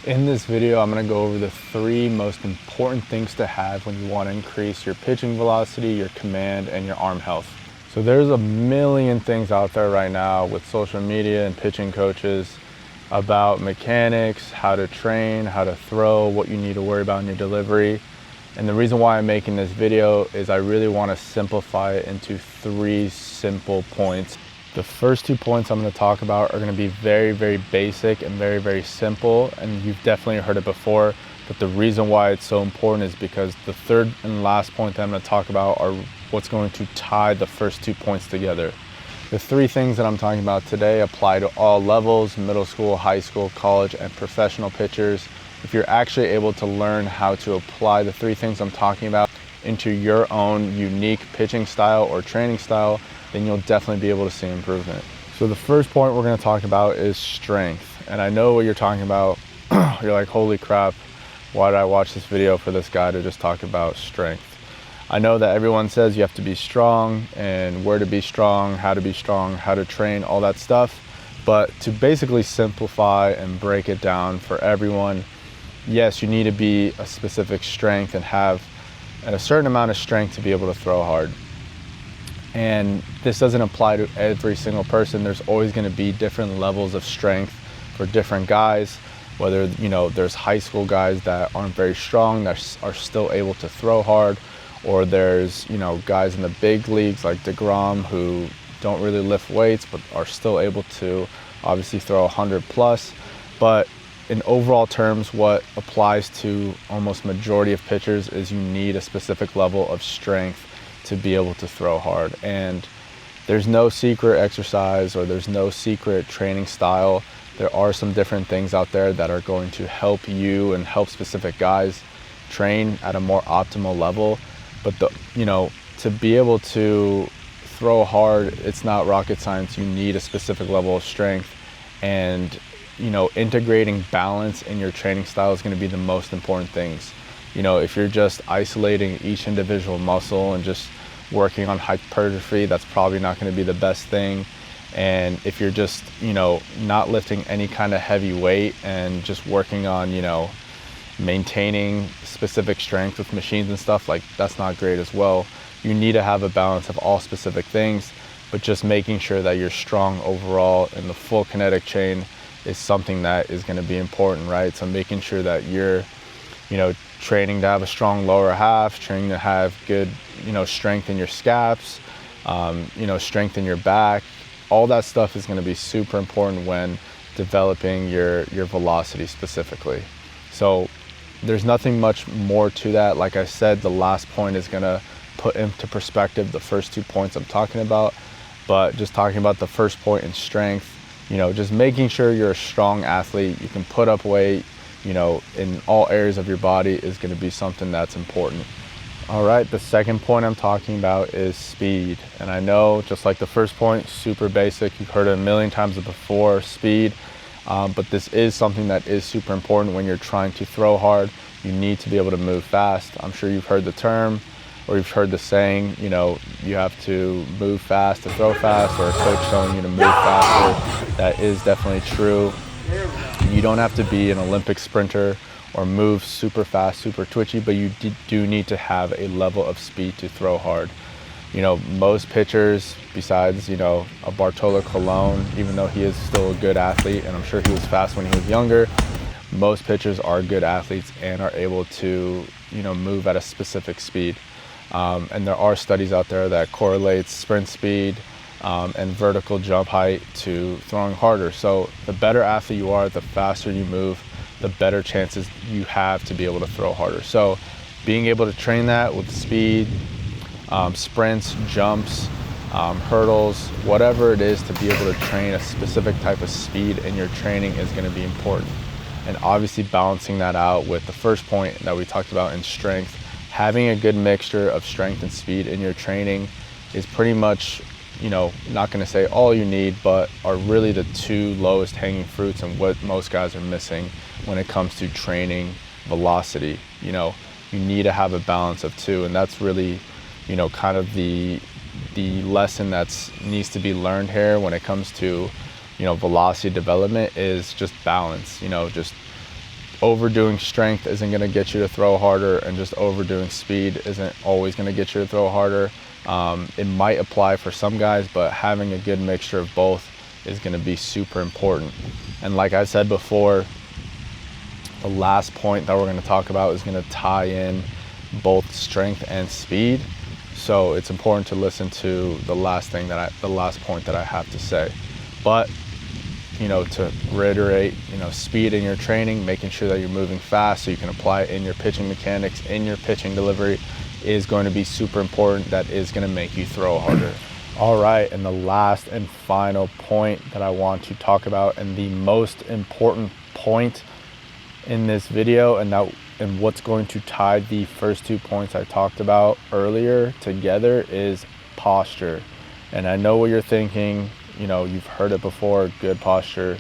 In this video, I'm going to go over the 3 most important things to have when you want to increase your pitching velocity, your command, and your arm health. So there's a million things out there right now with social media and pitching coaches about mechanics, how to train, how to throw, what you need to worry about in your delivery. And the reason why I'm making this video is I really want to simplify it into 3 simple points. The first 2 points I'm going to talk about are going to be very, very basic and very, very simple, and you've definitely heard it before, but the reason why it's so important is because the third and last point that I'm going to talk about are what's going to tie the first 2 points together. The 3 things that I'm talking about today apply to all levels: middle school, high school, college, and professional pitchers. If you're actually able to learn how to apply the 3 things I'm talking about into your own unique pitching style or training style, then you'll definitely be able to see improvement. So the first point we're going to talk about is strength. And I know what you're talking about. You're like, holy crap, why did I watch this video for this guy to just talk about strength? I know that everyone says you have to be strong and where to be strong, how to train, all that stuff. But to basically simplify and break it down for everyone, yes, you need to be a specific strength and have a certain amount of strength to be able to throw hard. And this doesn't apply to every single person. There's always going to be different levels of strength for different guys, whether, there's high school guys that aren't very strong that are still able to throw hard, or there's, guys in the big leagues like DeGrom who don't really lift weights but are still able to obviously throw 100 plus. But in overall terms, what applies to almost majority of pitchers is you need a specific level of strength to be able to throw hard. And there's no secret exercise or there's no secret training style. There are some different things out there that are going to help you and help specific guys train at a more optimal level. But to be able to throw hard, it's not rocket science. You need a specific level of strength, and integrating balance in your training style is going to be the most important things. If you're just isolating each individual muscle and just working on hypertrophy, that's probably not going to be the best thing. And if you're just, not lifting any kind of heavy weight and just working on, maintaining specific strength with machines and stuff, like that's not great as well. You need to have a balance of all specific things, but just making sure that you're strong overall in the full kinetic chain is something that is going to be important, right? So making sure that you're, training to have a strong lower half, training to have good, strength in your scaps, strength in your back. All that stuff is going to be super important when developing your velocity specifically. So there's nothing much more to that. Like I said, the last point is going to put into perspective the first 2 points I'm talking about. But just talking about the first point in strength, just making sure you're a strong athlete, you can put up weight, in all areas of your body is going to be something that's important. All right, the second point I'm talking about is speed. And I know, just like the first point, super basic, you've heard it a million times before, speed. But this is something that is super important when you're trying to throw hard. You need to be able to move fast. I'm sure you've heard the term, or you've heard the saying, you have to move fast to throw fast, or a coach telling you to move faster. That is definitely true. You don't have to be an Olympic sprinter or move super fast, super twitchy, but you do need to have a level of speed to throw hard. Most pitchers, besides, a Bartolo Colon, even though he is still a good athlete, and I'm sure he was fast when he was younger, most pitchers are good athletes and are able to, move at a specific speed. And there are studies out there that correlates sprint speed and vertical jump height to throwing harder. So the better athlete you are, the faster you move, the better chances you have to be able to throw harder. So being able to train that with speed, sprints, jumps, hurdles, whatever it is, to be able to train a specific type of speed in your training is going to be important. And obviously balancing that out with the first point that we talked about in strength, having a good mixture of strength and speed in your training is pretty much, not going to say all you need, but are really the 2 lowest hanging fruits and what most guys are missing when it comes to training velocity. You need to have a balance of 2, and that's really, kind of the lesson that needs to be learned here when it comes to, velocity development is just balance. Just overdoing strength isn't going to get you to throw harder, and just overdoing speed isn't always going to get you to throw harder. It might apply for some guys, but having a good mixture of both is going to be super important. And like I said before, the last point that we're going to talk about is going to tie in both strength and speed. So it's important to listen to the last point that I have to say. But to reiterate, speed in your training, making sure that you're moving fast so you can apply it in your pitching mechanics, in your pitching delivery, is going to be super important. That is going to make you throw harder. All right, and the last and final point that I want to talk about, and the most important point in this video, and what's going to tie the first 2 points I talked about earlier together, is posture. And I know what you're thinking, you've heard it before, good posture,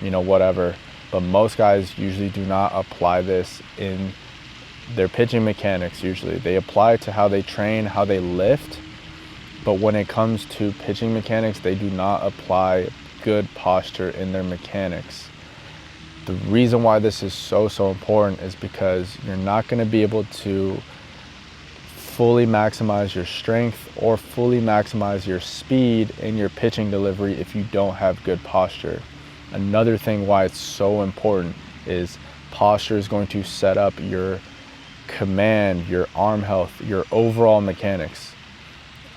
whatever. But most guys usually do not apply this in their pitching mechanics. Usually they apply it to how they train, how they lift. But when it comes to pitching mechanics, they do not apply good posture in their mechanics. The reason why this is so important is because you're not going to be able to fully maximize your strength or fully maximize your speed in your pitching delivery if you don't have good posture. Another thing why it's so important is posture is going to set up your command, your arm health, your overall mechanics.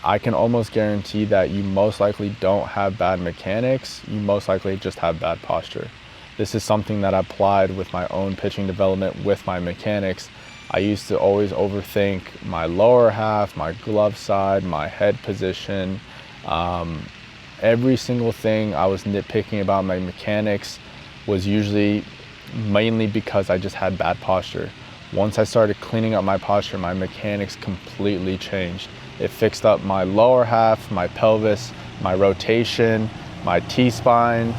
I can almost guarantee that you most likely don't have bad mechanics, you most likely just have bad posture. This is something that I applied with my own pitching development with my mechanics. I used to always overthink my lower half, my glove side, my head position. Every single thing I was nitpicking about my mechanics was usually mainly because I just had bad posture. Once I started cleaning up my posture, my mechanics completely changed. It fixed up my lower half, my pelvis, my rotation, my T-spine,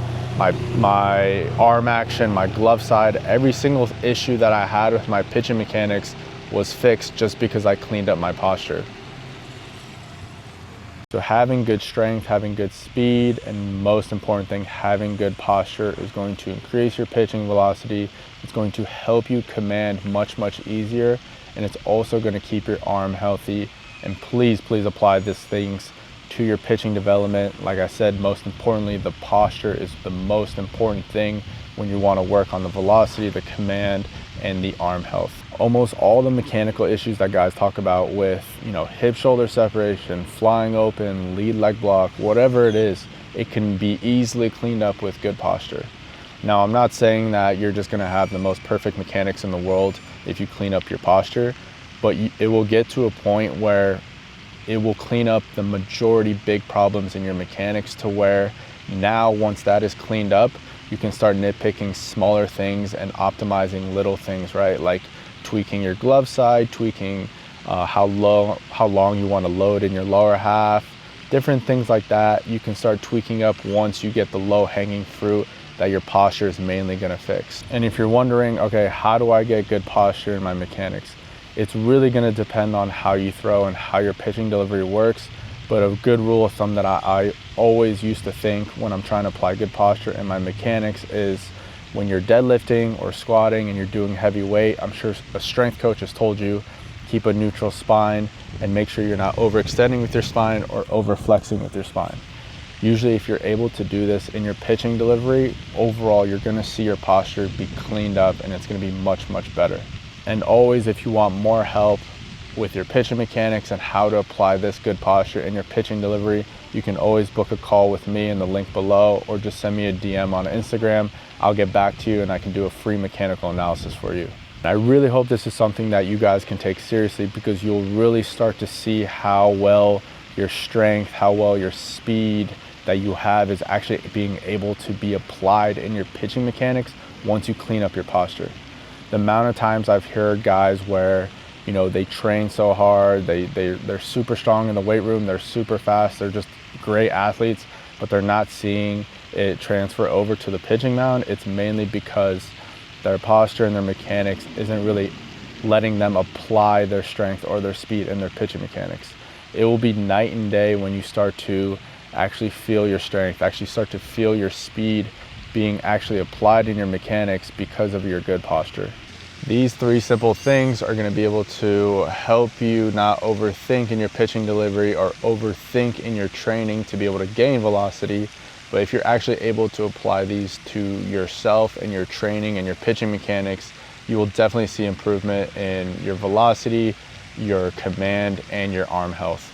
my arm action, my glove side. Every single issue that I had with my pitching mechanics was fixed just because I cleaned up my posture. So having good strength, having good speed, and most important thing, having good posture is going to increase your pitching velocity. It's going to help you command much easier, and it's also going to keep your arm healthy. And please apply these things to your pitching development. Like I said, most importantly, the posture is the most important thing when you want to work on the velocity, the command, and the arm health. Almost all the mechanical issues that guys talk about with, hip shoulder separation, flying open, lead leg block, whatever it is, it can be easily cleaned up with good posture. Now, I'm not saying that you're just going to have the most perfect mechanics in the world if you clean up your posture, but it will get to a point where it will clean up the majority big problems in your mechanics, to where now once that is cleaned up, you can start nitpicking smaller things and optimizing little things, right? Like tweaking your glove side, tweaking how long you want to load in your lower half, different things like that. You can start tweaking up once you get the low hanging fruit that your posture is mainly going to fix. And if you're wondering, okay, how do I get good posture in my mechanics? It's really going to depend on how you throw and how your pitching delivery works. But a good rule of thumb that I always used to think when I'm trying to apply good posture in my mechanics is when you're deadlifting or squatting and you're doing heavy weight, I'm sure a strength coach has told you, keep a neutral spine and make sure you're not overextending with your spine or over flexing with your spine. Usually if you're able to do this in your pitching delivery, overall you're going to see your posture be cleaned up and it's going to be much better. And always, if you want more help with your pitching mechanics and how to apply this good posture in your pitching delivery, you can always book a call with me in the link below, or just send me a DM on Instagram. I'll get back to you and I can do a free mechanical analysis for you. And I really hope this is something that you guys can take seriously, because you'll really start to see how well your strength, how well your speed that you have is actually being able to be applied in your pitching mechanics once you clean up your posture. The amount of times I've heard guys where, they train so hard, they're super strong in the weight room, they're super fast, they're just great athletes, but they're not seeing it transfer over to the pitching mound. It's mainly because their posture and their mechanics isn't really letting them apply their strength or their speed in their pitching mechanics. It will be night and day when you start to actually feel your strength, actually start to feel your speed being actually applied in your mechanics because of your good posture. These 3 simple things are going to be able to help you not overthink in your pitching delivery or overthink in your training to be able to gain velocity. But if you're actually able to apply these to yourself and your training and your pitching mechanics, you will definitely see improvement in your velocity, your command, and your arm health.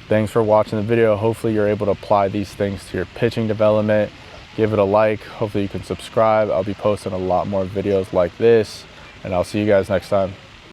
Thanks for watching the video. Hopefully you're able to apply these things to your pitching development. Give it a like. Hopefully you can subscribe. I'll be posting a lot more videos like this, and I'll see you guys next time.